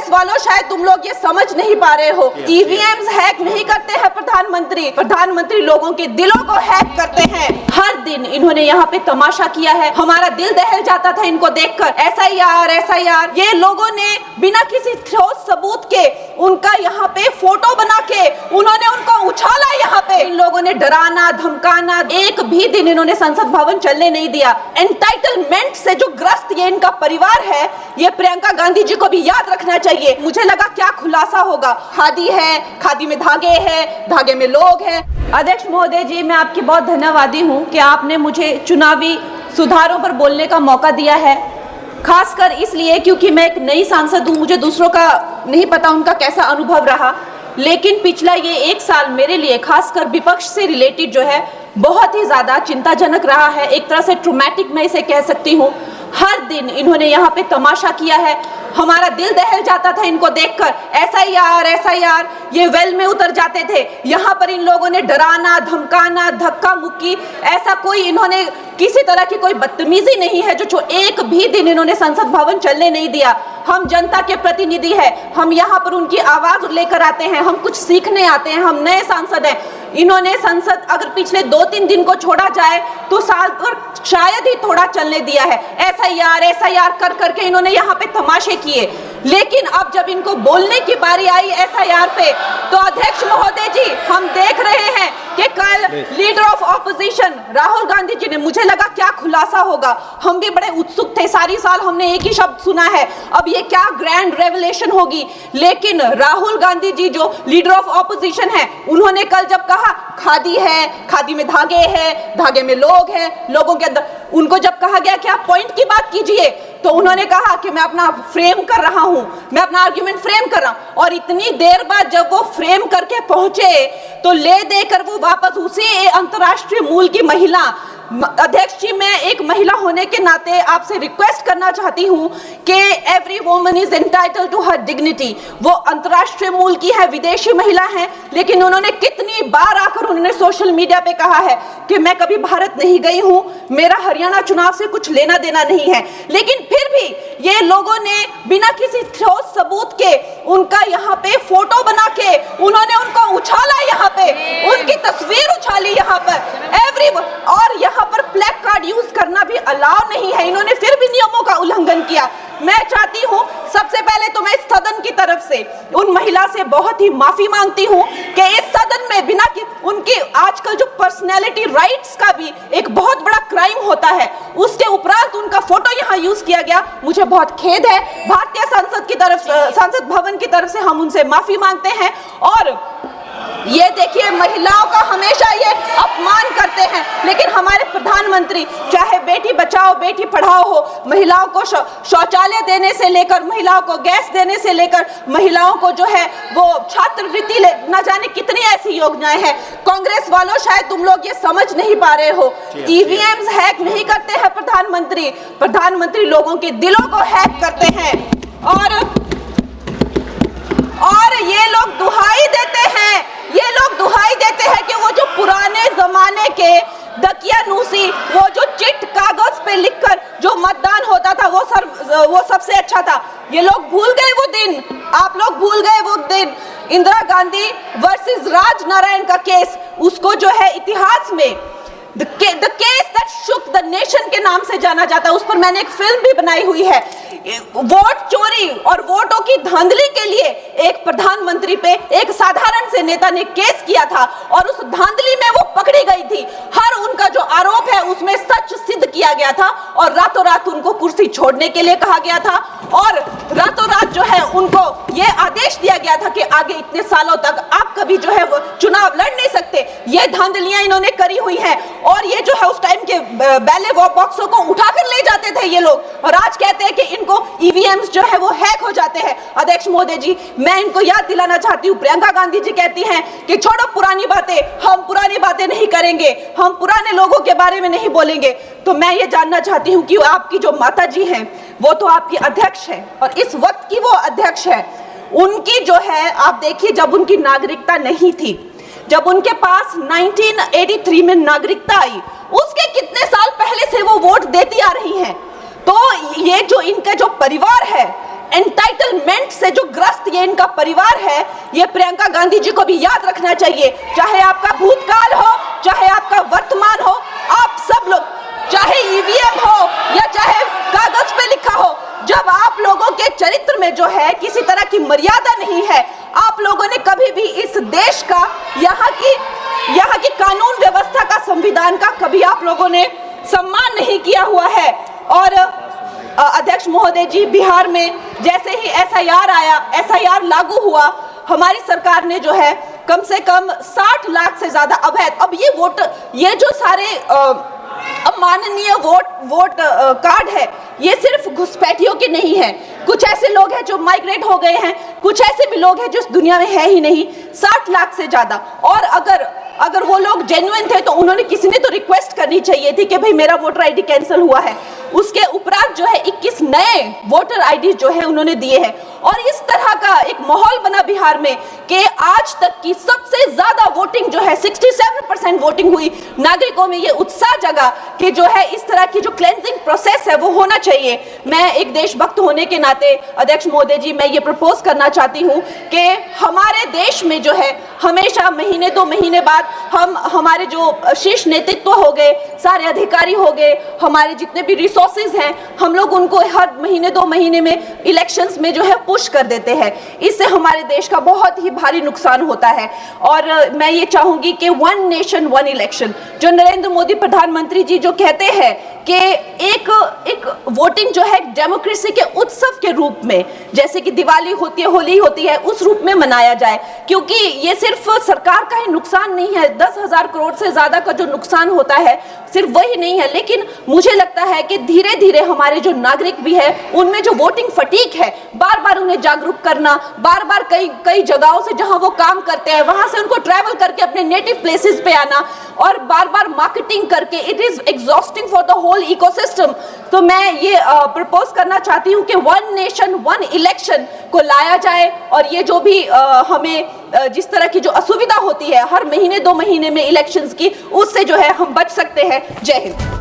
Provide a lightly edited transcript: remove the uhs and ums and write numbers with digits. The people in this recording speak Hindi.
वालों शायद तुम लोग ये समझ नहीं पा रहे हो, ईवीएम्स हैक नहीं करते हैं प्रधानमंत्री लोगों के दिलों को हैक करते हैं। हर दिन इन्होंने यहाँ पे तमाशा किया है, हमारा दिल दहल जाता था इनको देखकर। एसआईआर ये लोगों ने बिना किसी ठोस सबूत के उनका यहाँ पे फोटो बना के उन्होंने उनको उछाला। यहाँ पे इन लोगों ने डराना धमकाना, एक भी दिन इन्होंने संसद भवन चलने नहीं दिया। एंटाइटलमेंट से जो ग्रस्त ये इनका परिवार है, ये प्रियंका गांधी जी को भी याद रखना चाहिए। मुझे लगा क्या खुलासा होगा, खादी है, खादी में धागे हैं, धागे में लोग हैं। अध्यक्ष महोदय जी, मैं आपकी बहुत धन्यवादी हूँ कि आपने मुझे चुनावी सुधारों पर बोलने का मौका दिया है, खासकर इसलिए क्योंकि मैं एक नई सांसद हूँ, मुझे दूसरों का नहीं पता उनका कैसा अनुभव रहा। लेकिन पिछला ये एक साल मेरे लिए खासकर विपक्ष से रिलेटेड जो है बहुत ही ज़्यादा चिंताजनक रहा है, एक तरह से ट्रॉमेटिक मैं इसे कह सकती हूँ। हर दिन इन्होंने यहाँ पे तमाशा किया है, हमारा दिल दहल जाता था इनको देखकर। एसआईआर ये वेल में उतर जाते थे। यहाँ पर इन लोगों ने डराना धमकाना धक्का मुक्की, ऐसा कोई इन्होंने किसी तरह की कोई बदतमीजी नहीं है जो एक भी दिन इन्होंने संसद भवन चलने नहीं दिया। हम जनता के प्रतिनिधि हैं, हम यहाँ पर उनकी आवाज लेकर आते हैं, हम कुछ सीखने आते हैं, हम नए सांसद हैं। इन्होंने संसद अगर पिछले 2-3 दिन को छोड़ा जाए तो साल भर शायद ही थोड़ा चलने दिया है। एसआईआर कर करके इन्होंने यहाँ पे तमाशे किए। लेकिन अब जब इनको बोलने की बारी आई एसआईआर पे, तो अध्यक्ष महोदय जी हम देख रहे हैं कि कल leader of opposition Rahul Gandhi ji ने, मुझे लगा क्या खुलासा होगा, हम भी बड़े उत्सुक थे, सारी साल हमने एक ही शब्द सुना है, अब ये क्या ग्रैंड रेवलेशन होगी। लेकिन राहुल गांधी जी जो लीडर ऑफ ऑपोजिशन है, उन्होंने कल जब कहा खादी है, खादी में धागे हैं, धागे में लोग हैं, लोगों के अंदर, उनको जब कहा गया कि आप पॉइंट की बात कीजिए, तो उन्होंने कहा कि मैं अपना फ्रेम कर रहा हूं, मैं अपना आर्ग्यूमेंट फ्रेम कर रहा हूं। और इतनी देर बाद जब वो फ्रेम करके पहुंचे तो ले देकर वो वापस उसी अंतर्राष्ट्रीय मूल की महिला, अध्यक्ष जी मैं एक महिला होने के नाते आपसे रिक्वेस्ट करना चाहती हूं कि every woman is entitled to her dignity. वो अंतर्राष्ट्रीय मूल की है, विदेशी महिला है, लेकिन उन्होंने कितनी बार आकर उन्होंने सोशल मीडिया पे कहा है कि मैं कभी भारत नहीं गई हूं, मेरा हरियाणा चुनाव से कुछ लेना देना नहीं है। लेकिन फिर भी ये लोगों ने बिना किसी ठोस सबूत के उनका यहाँ पे फोटो बना के उन्होंने उनको उछाला, यहाँ पे उनकी तस्वीर उछाली यहाँ पर और यहाँ पर प्लेक कार्ड यूज करना भी अलाउ नहीं है। इन्होंने फिर भी नियमों का उल्लंघन किया। मैं चाहती हूँ सबसे पहले तो मैं इस सदन की तरफ से उन महिला से बहुत ही माफी मांगती हूँ कि इस सदन में बिना कि उनकी आजकल जो पर्सनैलिटी राइट्स का भी एक बहुत बड़ा क्राइम होता है, उसके उपरांत उनका फोटो यहाँ यूज किया गया, मुझे बहुत खेद है। भारतीय संसद की तरफ, संसद भवन की तरफ से हम उनसे माफी मांगते हैं। और ये देखिए महिलाओं का हमेशा ये अपमान करते हैं, लेकिन हमारे प्रधानमंत्री चाहे बेटी बचाओ बेटी पढ़ाओ हो, महिलाओं को शौचालय देने से लेकर, महिलाओं को गैस देने से लेकर, महिलाओं को जो है वो छात्रवृत्ति न जाने कितनी ऐसी योजनाएं हैं। कांग्रेस वालों शायद तुम लोग ये समझ नहीं पा रहे हो, ईवीएम्स हैक नहीं करते हैं प्रधानमंत्री लोगों के दिलों को हैक करते हैं। और ये लोग दुहाई देते हैं कि वो जो पुराने जमाने के दकियानूसी, वो जो चिट कागज पे लिखकर जो मतदान होता था वो सबसे अच्छा था। ये लोग भूल गए वो दिन, आप लोग भूल गए वो दिन। इंदिरा गांधी वर्सेस राज नारायण का केस, उसको जो है इतिहास में the case that shook the nation के नाम से जाना जाता है। उस पर मैंने एक फिल्म भी बनाई हुई है। वोट चोरी और वोटों की धांधली के लिए एक प्रधानमंत्री पे एक साधारण से नेता ने केस किया था और उस धांधली में वो पकड़ी गई थी। हर उनका जो आरोप है उसमें सच सिद्ध किया गया था और रातों रात उनको कुर्सी छोड़ने के लिए कहा गया था और रातों रात जो है उनको ये आदेश दिया गया था कि आगे इतने सालों तक आप कभी जो है वो चुनाव लड़ नहीं सकते। ये धांधलियां इन्होंने करी हुई हैं और ये जो है उस टाइम के बैलेट बॉक्सों को उठाकर ले जाते थे ये लोग, और आज कहते हैं कि इनको ईवीएम्स जो है वो हैक हो जाते हैं। अध्यक्ष महोदय जी, मैं इनको याद दिलाना चाहती हूँ, प्रियंका गांधी जी कहती हैं कि छोड़ो पुरानी बातें, हम पुरानी बातें नहीं करेंगे, हम पुराने लोगों के बारे में नहीं बोलेंगे। तो मैं ये जानना चाहती हूँ कि आपकी जो माता जी हैं वो तो आपकी अध्यक्ष है और इस वक्त की वो अध्यक्ष है, उनकी जो है आप देखिए जब उनकी नागरिकता नहीं थी, जब उनके पास 1983 में नागरिकता आई, उसके कितने साल पहले से वो वोट देती आ रही हैं। तो ये जो इनका जो परिवार है एंटाइटलमेंट से जो ये इनका परिवार है, ये प्रियंका गांधी जी को भी याद रखना चाहिए। चाहे आपका भूतकाल हो, चाहे आपका वर्तमान हो, आप सब लोग, चाहे ईवीएम हो या चाहे कागज पे लिखा हो, जब आप लोगों के चरित्र में जो है किसी तरह की मर्यादा नहीं है, आप लोगों ने कभी भी इस देश का, यहाँ की कानून व्यवस्था का, संविधान का कभी आप लोगों ने सम्मान नहीं किया हुआ है। और अध्यक्ष महोदय जी, बिहार में जैसे ही एसआईआर आया, एसआईआर लागू हुआ, हमारी सरकार ने जो है कम से कम 60 लाख से ज्यादा अवैध, अब ये जो सारे अमाननीय वोट कार्ड है, ये सिर्फ घुसपैठियों के नहीं है। कुछ ऐसे लोग हैं जो माइग्रेट हो गए हैं, कुछ ऐसे भी लोग हैं जो इस दुनिया में है ही नहीं। 60 लाख से ज्यादा। और अगर वो लोग जेन्युइन थे तो उन्होंने, किसी ने तो रिक्वेस्ट करनी चाहिए थी कि भाई मेरा वोटर आईडी कैंसिल हुआ है। उसके उपरांत जो है 21 नए वोटर आईडी जो है उन्होंने दिए हैं। और इस तरह का एक माहौल बना बिहार में कि आज तक की सबसे ज्यादा वोटिंग जो है, 67% वोटिंग हुई। नागरिकों में ये उत्साह जगा कि जो है इस तरह की जो क्लेंजिंग प्रोसेस है वो होना चाहिए। मैं एक देशभक्त होने के नाते अध्यक्ष महोदय जी, मैं ये प्रपोज करना चाहती हूँ कि हमारे देश में जो है हमेशा महीने 2 महीने बाद हमारे जो शीर्ष नेतृत्व हो गए, सारे अधिकारी हो गए, हमारे जितने भी रिसोर्सेज हैं, हम लोग उनको हर महीने 2 महीने में इलेक्शंस में जो है पुश कर देते हैं। इससे हमारे देश का बहुत ही भारी नुकसान होता है। और मैं ये चाहूंगी कि 1 नेशन 1 इलेक्शन, जो नरेंद्र मोदी प्रधानमंत्री जी जो कहते हैं कि एक वोटिंग जो है डेमोक्रेसी के उत्सव के रूप में, जैसे कि दिवाली होती है, होली होती है, उस रूप में मनाया जाए। क्योंकि ये सिर्फ सरकार का ही नुकसान नहीं है, 10,000 करोड़ से ज्यादा का जो नुकसान होता है सिर्फ वही नहीं है, लेकिन मुझे लगता है कि धीरे धीरे हमारे जो नागरिक भी है उनमें जो वोटिंग फटीक है, बार बार उन्हें जागरूक करना, बार बार कई जगहों से जहां वो काम करते हैं वहां से उनको ट्रैवल करके अपने नेटिव प्लेसेस पे आना और बार बार मार्केटिंग करके, it is exhausting for the whole ecosystem. तो मैं ये प्रपोज करना चाहती हूँ कि 1 नेशन 1 इलेक्शन को लाया जाए। और ये जो भी हमें जिस तरह की जो असुविधा होती है हर महीने 2 महीने में इलेक्शंस की, उससे जो है हम बच सकते हैं। जय हिंद।